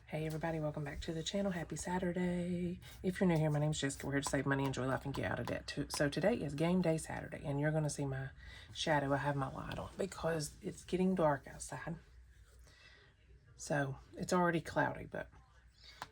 Hey everybody, welcome back to the channel. Happy Saturday. If you're new here, my name's Jessica. We're here to save money, enjoy life, and get out of debt too. So today is game day Saturday, and you're going to see my shadow. I have my light on because it's getting dark outside. So it's already cloudy, but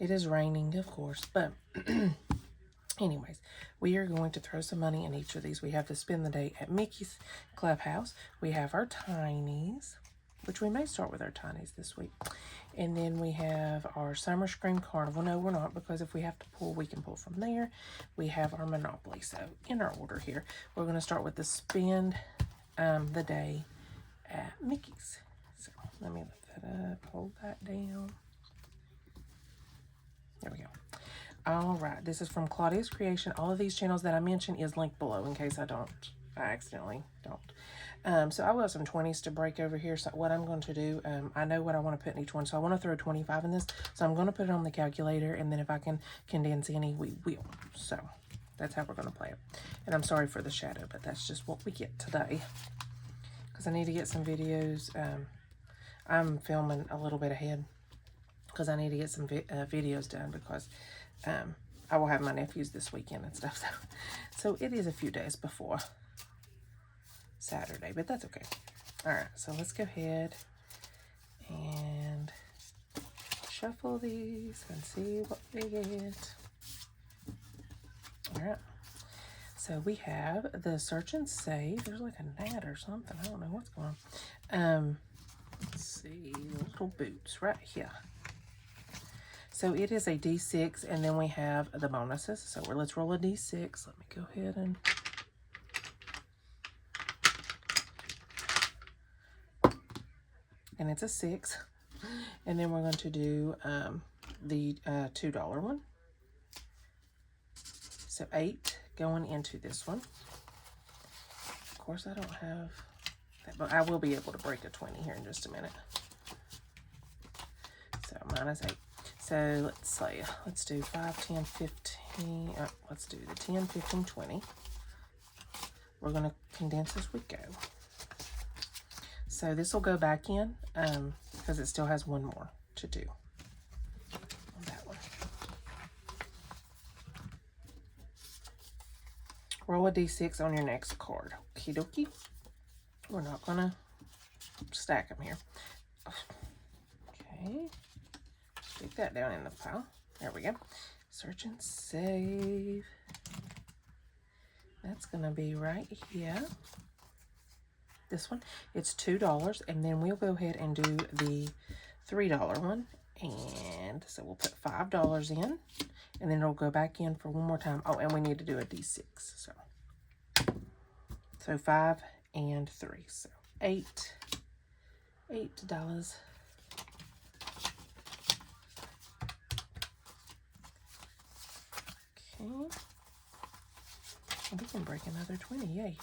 it is raining, of course. But anyways, we are going to throw some money in each of these. We have to spend the day at Mickey's Clubhouse. We have our Tinies, which we may start with our Tinies this week. And then we have our Summer Scream Carnival. No, we're not, because if we have to pull, we can pull from there. We have our Monopoly. So in our order here, we're going to start with the spend the day at Mickey's. So let me lift that up, hold that down. There we go. All right, this is from Claudia's Creation. All of these channels that I mentioned is linked below in case I accidentally don't. So I will have some 20s to break over here. So what I'm going to do, I know what I want to put in each one. So I want to throw 25 in this. So I'm going to put it on the calculator, and then if I can condense any, we will. So that's how we're going to play it. And I'm sorry for the shadow, but that's just what we get today. Because I need to get some videos. I'm filming a little bit ahead because I need to get some videos done because I will have my nephews this weekend and stuff. So it is a few days before Saturday, but that's okay. All right, so let's go ahead and shuffle these and see what we get. All right, so we have the Search and Save. There's like a gnat or something. I don't know what's going on. Let's see, little boots right here. So it is a D6, and then we have the bonuses. So let's roll a D6. Let me go ahead and... And it's a 6. And then we're going to do the $2 one. So 8 going into this one. Of course, I don't have that, but I will be able to break a 20 here in just a minute. So minus 8. So let's say, let's do 5, 10, 15. Let's do the 10, 15, 20. We're going to condense as we go. So this will go back in because it still has one more to do on that one. Roll a d6 on your next card. Okie dokie. We're not going to stack them here. Okay. Stick that down in the pile. There we go. Search and Save. That's going to be right here. This one, it's $2, and then we'll go ahead and do the $3 one. And so we'll put $5 in, and then it'll go back in for one more time. Oh, and we need to do a D6. So 5 and 3. So $8. Okay. And we can break another 20. Yay.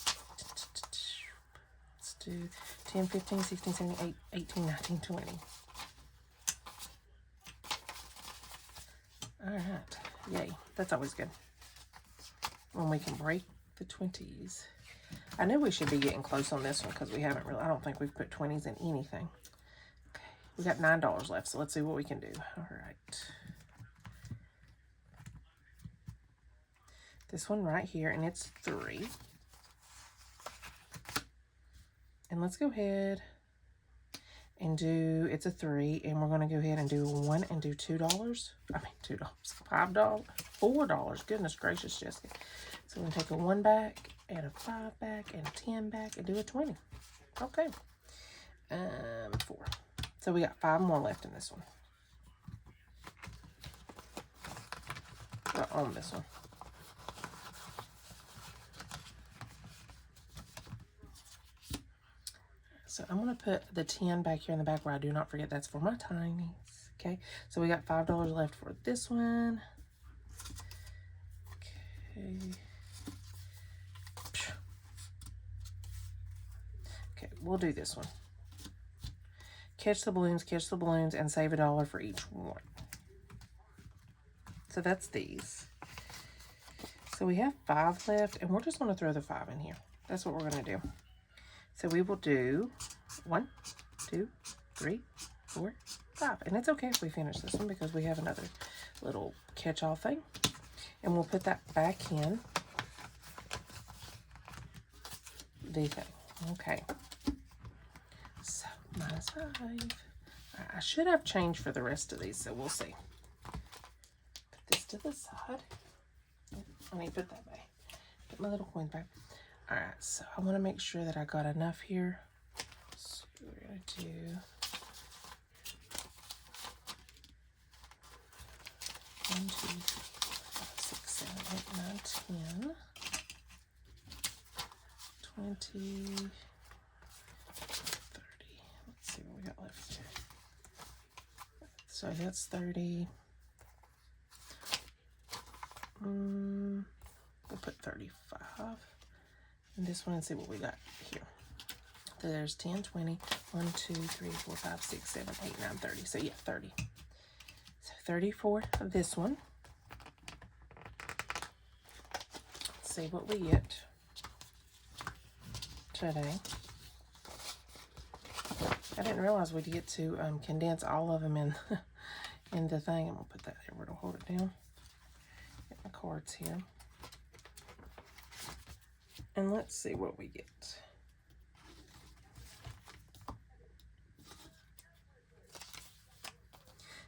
Do 10, 15, 16, 17, 18, 19, 20. All right. Yay. That's always good when we can break the 20s. I knew we should be getting close on this one because we haven't really, I don't think we've put 20s in anything. Okay. We got $9 left, so let's see what we can do. All right. This one right here, and it's 3. And let's go ahead and do, it's a 3, and we're going to go ahead and do 1 and do $2. I mean, $2, $5, $4. Goodness gracious, Jessica. So we're going to take a 1 back, add a 5 back, and a 10 back, and do a 20. Okay. 4. So we got 5 more left in this one. On this one. So I'm going to put the 10 back here in the back where I do not forget that's for my Tinies. Okay, so we got $5 left for this one. Okay. Okay, we'll do this one. Catch the balloons, and save $1 for each one. So that's these. So we have 5 left, and we're just going to throw the 5 in here. That's what we're going to do. So we will do 1, 2, 3, 4, 5. And it's okay if we finish this one because we have another little catch-all thing. And we'll put that back in the thing. Okay. So, minus 5. I should have change for the rest of these, so we'll see. Put this to the side. I need to put that back. Put my little coins back. Alright, so I want to make sure that I got enough here. So we're going to do 1, 2, 3, 4, 5, 6, 7, 8, 9, 10, 20, 30. Let's see what we got left here. So that's 30. We'll put 35 in this one and see what we got here. So there's 10, 20, 1, 2, 3, 4, 5, 6, 7, 8, 9, 30. So yeah, 30. So 34 of this one. Let's see what we get today. I didn't realize we'd get to condense all of them in in the thing. I'm gonna put that there where it'll hold it down. Get my cards here. And let's see what we get.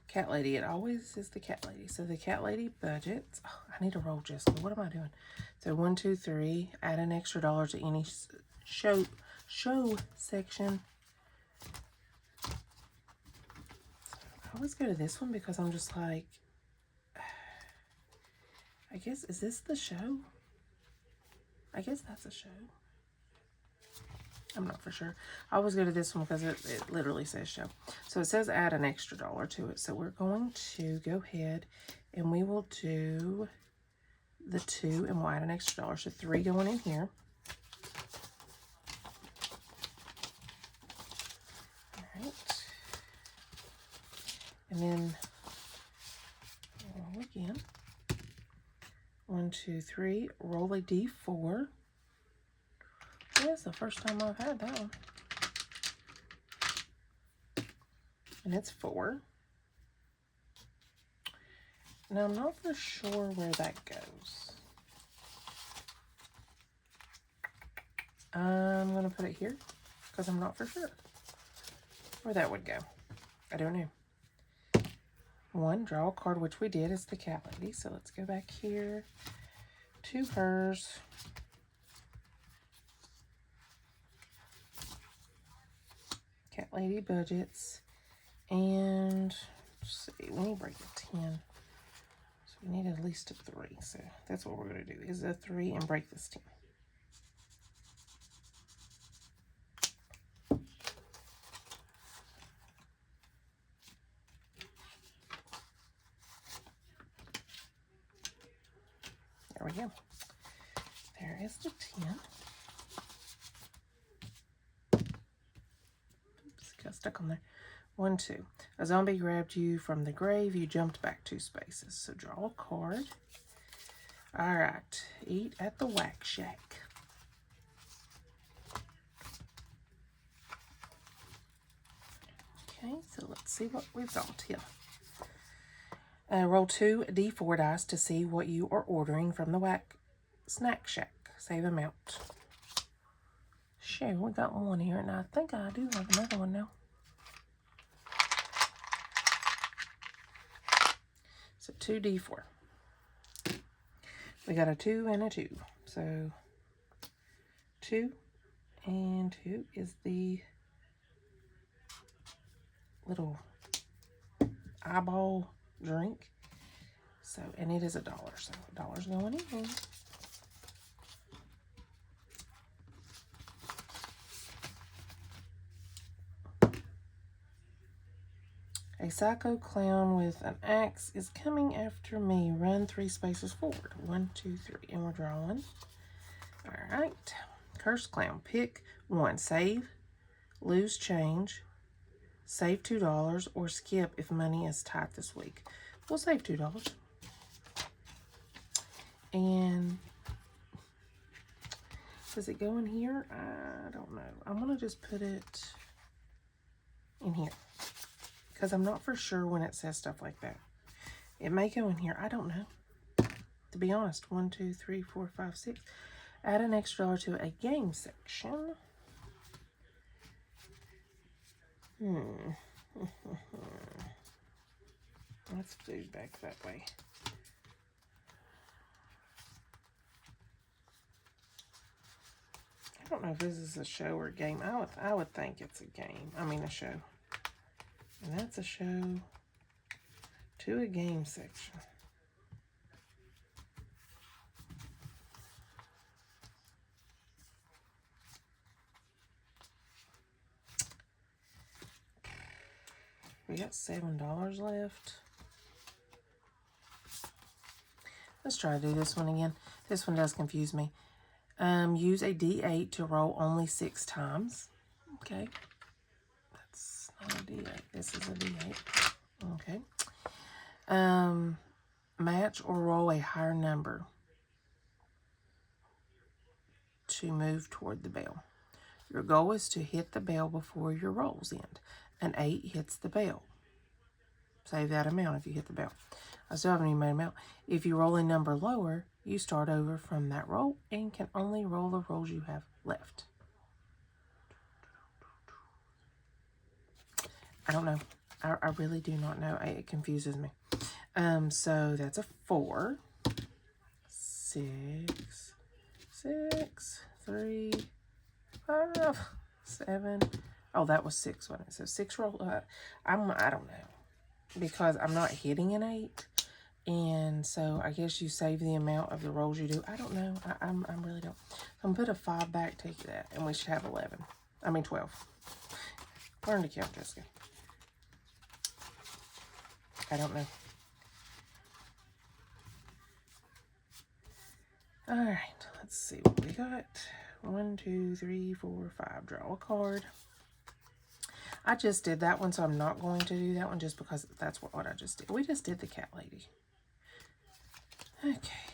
Cat lady, it always is the cat lady. So the cat lady budgets. Oh, I need to roll, Jessica. What am I doing? So 1, 2, 3. Add an extra $1 to any show section. I always go to this one because I'm just like, I guess, is this the show? I guess that's a show. I'm not for sure. I always go to this one because it literally says show. So it says add an extra $1 to it. So we're going to go ahead and we will do the 2 and we'll add an extra $1. So 3 going in here. All right. And then roll again. 1, 2, 3. Roll a D4. That's the first time I've had that one. And it's 4. Now I'm not for sure where that goes. I'm going to put it here because I'm not for sure where that would go. I don't know. 1, draw a card, which we did. It's the cat lady. So let's go back here to hers. Cat lady budgets. And let's see, we need to break a 10. So we need at least a 3. So that's what we're going to do, is a 3 and break this 10. There we go. There is the 10. Oops, got stuck on there. 1, 2. A zombie grabbed you from the grave. You jumped back 2 spaces. So draw a card. All right. Eat at the Whack Shack. Okay, so let's see what we've got here. Roll 2 D4 dice to see what you are ordering from the Whack Snack Shack. Save amount. Sure, we got one here, and I think I do have another one now. So 2 D4. We got a 2 and a 2. So 2 and 2 is the little eyeball drink. So, and it is $1. So $1's going in here. A psycho clown with an axe is coming after me. Run 3 spaces forward. 1, 2, 3. And we're drawing. All right. Cursed clown. Pick 1. Save. Lose change. Save $2 or skip if money is tight this week. We'll save $2. And does it go in here? I don't know. I'm going to just put it in here. because I'm not for sure when it says stuff like that. It may go in here. I don't know. To be honest, 1, 2, 3, 4, 5, 6. Add an extra dollar to a game section. Let's do back that way. I don't know if this is a show or a game. I would think it's a game. I mean a show. And that's a show to a game section. We got $7 left. Let's try to do this one again. This one does confuse me. Use a D8 to roll only 6 times. Okay. That's not a D8. This is a D8. Okay. Match or roll a higher number to move toward the bell. Your goal is to hit the bell before your rolls end. An 8 hits the bell. Save that amount if you hit the bell. I still haven't even made them out. If you roll a number lower, you start over from that roll and can only roll the rolls you have left. I don't know. I really do not know. It confuses me. So that's a 4. 6, 6, 3, 5, 7. Oh, that was 6, wasn't it? So 6 roll. I don't know, because I'm not hitting an 8, and so I guess you save the amount of the rolls you do. I don't know. I really don't. So I'm gonna put a 5 back. Take that, and we should have 11. I mean 12. Learn to count, Jessica. I don't know. All right, let's see what we got. 1, 2, 3, 4, 5. Draw a card. I just did that one, so I'm not going to do that one just because that's what I just did. We just did the cat lady. Okay.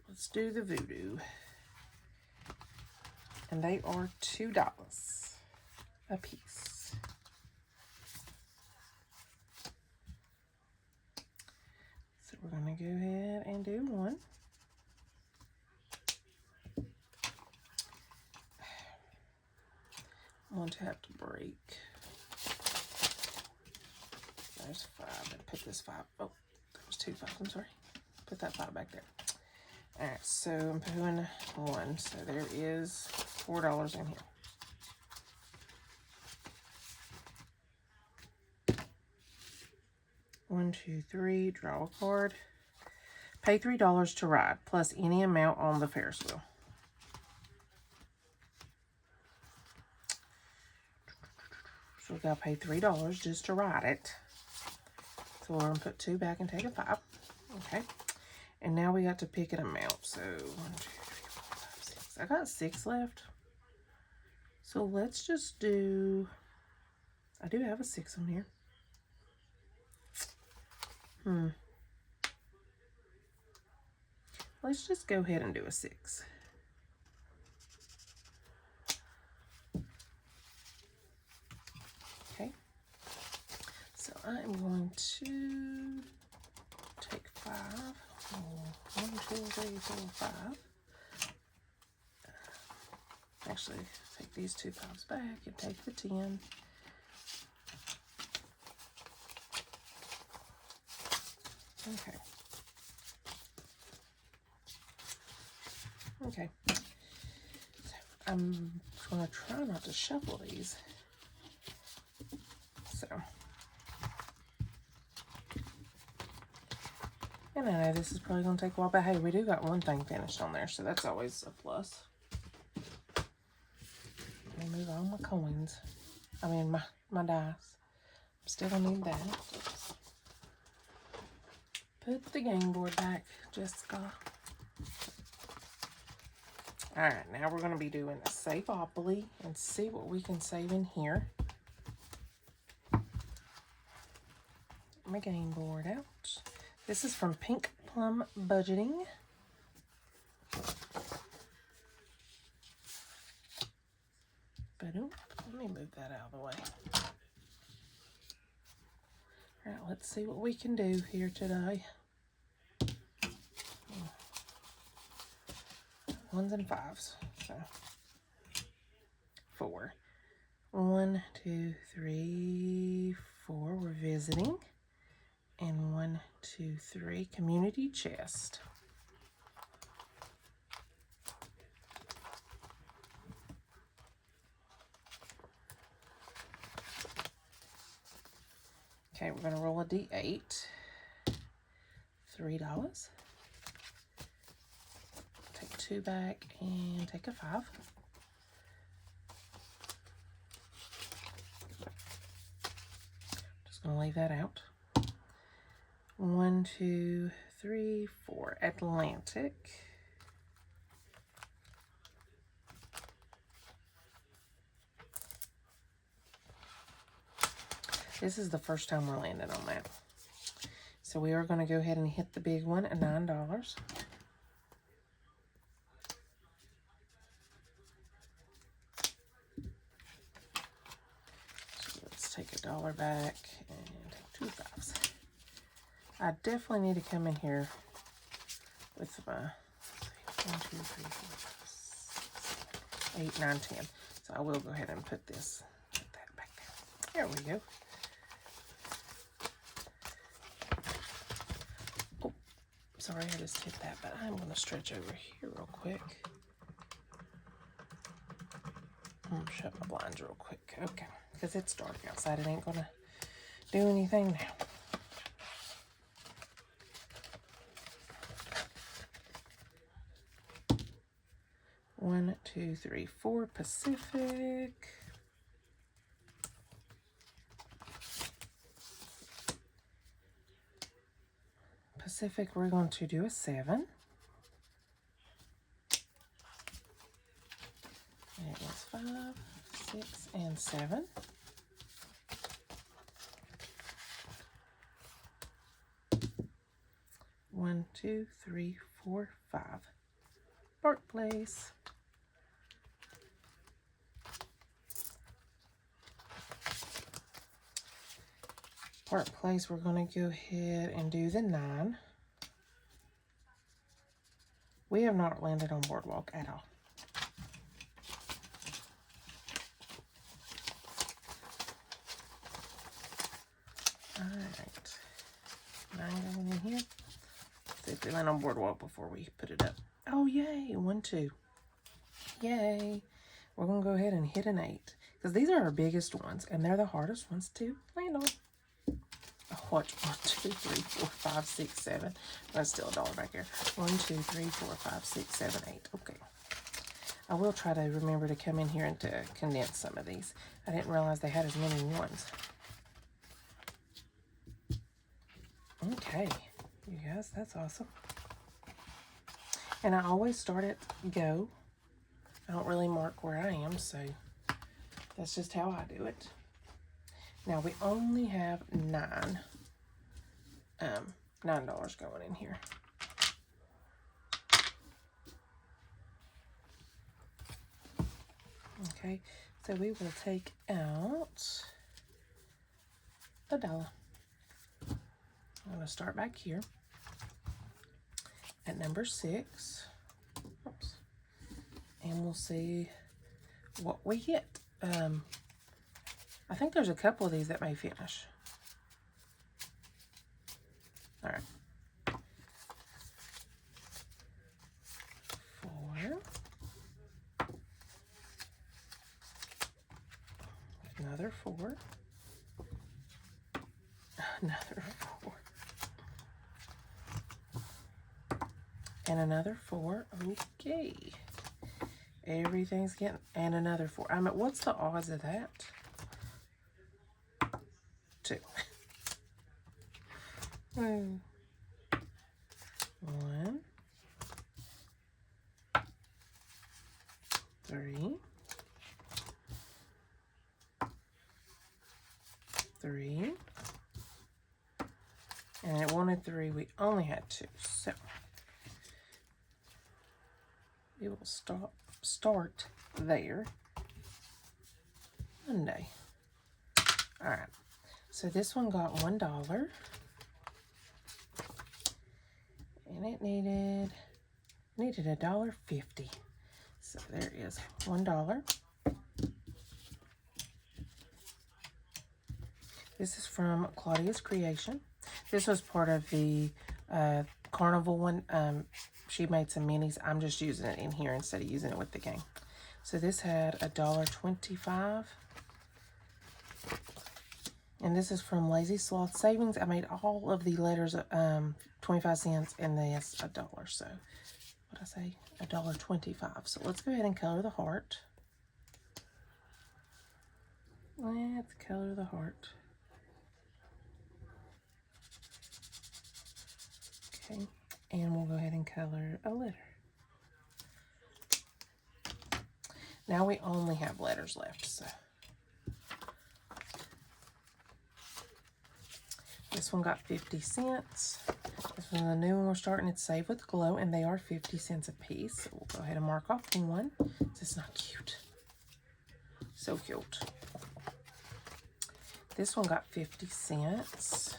Let's do the voodoo. And they are $2 a piece. So we're going to go ahead and do one. I'm going to have to break. There's 5. And put this 5. Oh, there was 2 5s. I'm sorry. Put that 5 back there. All right, so I'm putting 1. So there is $4 in here. 1, 2, 3. Draw a card. Pay $3 to ride, plus any amount on the Ferris wheel. So we got to pay $3 just to ride it. So we're going to put 2 back and take a 5. Okay. And now we got to pick an amount. So 1, 2, 3, 4, 5, 6. I got 6 left. So let's just do, I do have a 6 on here. Let's just go ahead and do a 6. Okay. So I'm going to take 5. 1, 2, 3, 4, 5. Actually, take these 2 5s back and take the 10. Okay. Okay. So I'm going to try not to shuffle these. So. And I know this is probably going to take a while, but hey, we do got one thing finished on there, so that's always a plus. Let me move all my coins. I mean, my dice. I'm still going to need that. Oops. Put the game board back, Jessica. All right, now we're going to be doing a Saveopoly and see what we can save in here. My game board out. This is from Pink Plum Budgeting. Let me move that out of the way. All right, let's see what we can do here today. Ones and fives. So 4. 1, 2, 3, 4. We're visiting. And 1, 2, 3. Community chest. Okay, we're going to roll a D8. $3. Take 2 back and take a 5. Just going to leave that out. 1, 2, 3, 4. Atlantic. This is the first time we're landing on that. So we are going to go ahead and hit the big one at $9. So let's take $1 back and take 2 5s. I definitely need to come in here with my 1, 2, 3, 4, 5, 6, 7, 8, 9, 10. So I will go ahead and put that back there. There we go. Oh, sorry, I just hit that, but I'm going to stretch over here real quick. I'm going to shut my blinds real quick. Okay, because it's dark outside. It ain't going to do anything now. One, 2, 3, 4. Pacific. Pacific, we're going to do a 7. It is 5, 6, and 7. One, 2, 3, 4, 5. Park Place. Park Place, we're going to go ahead and do the 9. We have not landed on Boardwalk at all. All right. 9 going in here. See if we land on Boardwalk before we put it up. Oh, yay. 1, 2. Yay. We're going to go ahead and hit an 8. Because these are our biggest ones, and they're the hardest ones to land on. Watch 1, 2, 3, 4, 5, 6, 7. That's still $1 back here. 1, 2, 3, 4, 5, 6, 7, 8. Okay. I will try to remember to come in here and to condense some of these. I didn't realize they had as many ones. Okay. You guys, that's awesome. And I always start at go. I don't really mark where I am, so that's just how I do it. Now we only have $9 going in here. Okay, so we will take out $1. I'm going to start back here at number 6. Oops. And we'll see what we get. I think there's a couple of these that may finish. All right. 4. Another 4. Another 4. And another 4. Okay. Everything's getting, and another 4. I mean, what's the odds of that? 2. 1. 3. 3. And it wanted 3. We only had 2. So we will start there Monday. All right. So this one got $1. And it needed $1.50. So there is $1. This is from Claudia's Creation. This was part of the Carnival one. She made some minis. I'm just using it in here instead of using it with the game. So this had $1.25. And this is from Lazy Sloth Savings. I made all of the letters 25 cents and this $1. So what I say? $1.25. So let's go ahead and color the heart. Let's color the heart. Okay, and we'll go ahead and color a letter. Now we only have letters left, so. This one got 50 cents. This one, the new one we're starting, it's Save with Glow, and they are 50 cents a piece. So we'll go ahead and mark off one. This is not cute. So cute. This one got 50 cents.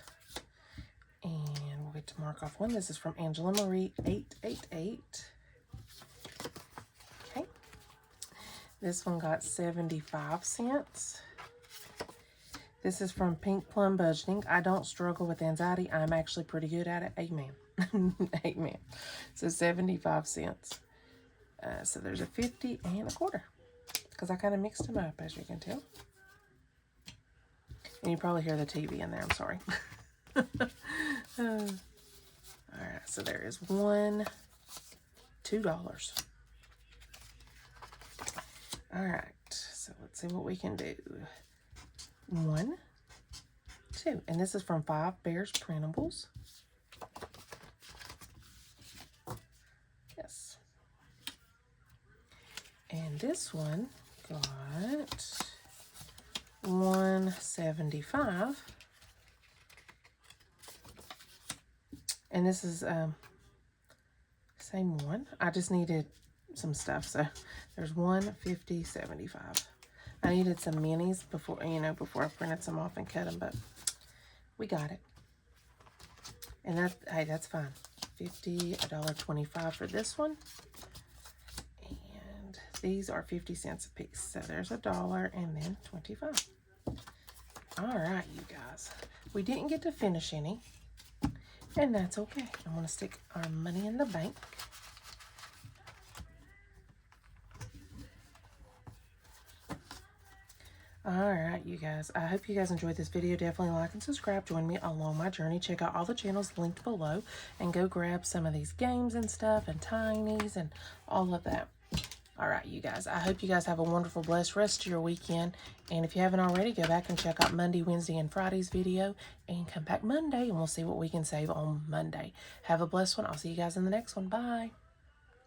And we'll get to mark off one. This is from Angela Marie 888. Okay. This one got 75 cents. This is from Pink Plum Budgeting. I don't struggle with anxiety. I'm actually pretty good at it. Amen. Amen. So 75 cents. So there's a 50 and a quarter. Because I kind of mixed them up, as you can tell. And you probably hear the TV in there. I'm sorry. All right, so there is $2. All right, so let's see what we can do. 1, 2, and this is from 5 Bears Printables. Yes. And this one got $1.75. And this is same one. I just needed some stuff, so there's $1.50.75. I needed some minis before I printed some off and cut them, but we got it. And that, hey, that's fine. $1.25 for this one. And these are 50 cents a piece. So there's $1 and then 25. All right, you guys. We didn't get to finish any. And that's okay. I'm going to stick our money in the bank. Alright, you guys. I hope you guys enjoyed this video. Definitely like and subscribe. Join me along my journey. Check out all the channels linked below. And go grab some of these games and stuff. And Tinies and all of that. Alright, you guys. I hope you guys have a wonderful, blessed rest of your weekend. And if you haven't already, go back and check out Monday, Wednesday, and Friday's video. And come back Monday and we'll see what we can save on Monday. Have a blessed one. I'll see you guys in the next one. Bye.